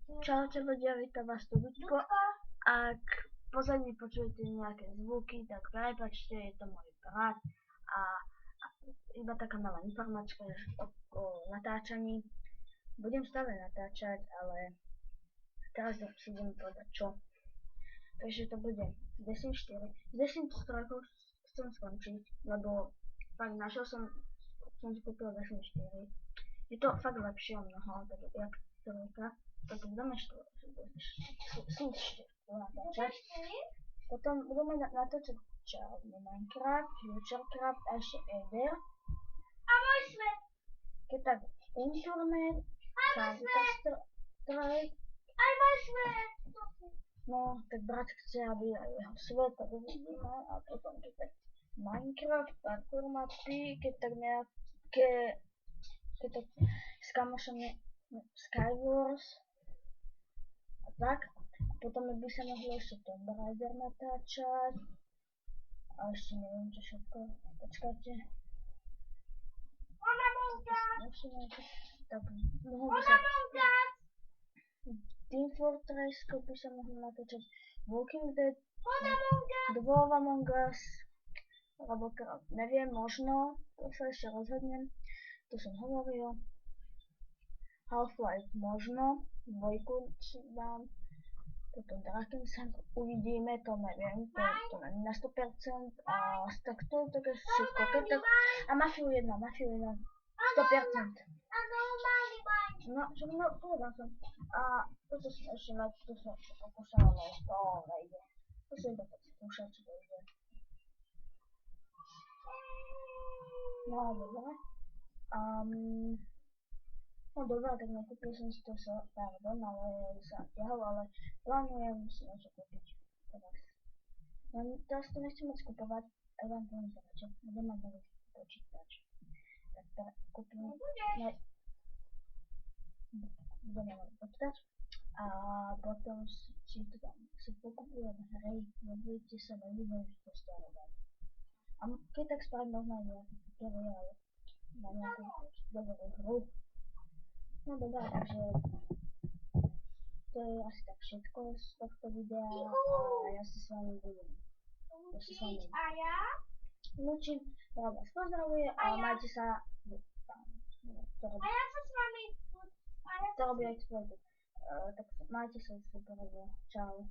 Čaute ľudia, vítam vás tu Ľuďko. Ak v pozadí počujete nejaké zvuky, tak prepáčte, je to môj brat a iba taká malá informačka o natáčaní. Budem stále natáčať, ale teraz si idem povedať čo. Takže to bude z Sims 4. Z Sims 3 chcem skončiť, lebo fakt našiel som si kúpil z Sims 4. Je to fakt lepšie o mnoho, tak jak trojka. Tak budeme Sims 4 natáčať. Potom budeme natáčať Minecraft, Futurecraft a ešte Eder. A môj svet! Keď tak internet, Counter-Strike. Aj môj svet! No, tak brat chce, aby aj jeho svet, tak uvidíme. A potom keď tak Minecraft, parkour mapy, keď tak nejaké, keď tak s kamošami Skywars a tak. Potom by sa mohlo ešte Tomb Raider natáčať. A ešte neviem čo všetko. Počkajte. Tak mohol by sa Team Fortress by sa mohol natáčať Walking Dead, Dwarf Among Us, alebo neviem, možno, to sa ešte rozhodnem, to som hovoril. Half-Life možno, dvojku si dám, potom Drakensang uvidíme, to neviem, to neviem na 100%, a tak to je také všetko, a Mafiu 1, 100%. No, povedal som. A toto som ešte pokúšal, ale to nejde. To som iba tak skúšať, čo to ide. No, dobre. No dobre, tak nekúpil som si to pardon, ale sa ťahol, ale plánujem si niečo kúpiť teraz. Len teraz to nechcem moc kupovať, aj vám poviem prečo. Budem mať nový počítač. Tak teraz kúpim budeme mať počítač a potom si to tam pokupujem hry, nebudete sa nebudem to starovať. A keď tak spravím možno aj nejaké tutoriál na nejakú dobrú hru. No dobré, takže to je asi tak všetko z tohto videa a ja sa s vami budem lúčim, vás pozdravuje a majte sa A ja sa s vami to robí aj tvoj, tak majte sa super, čau.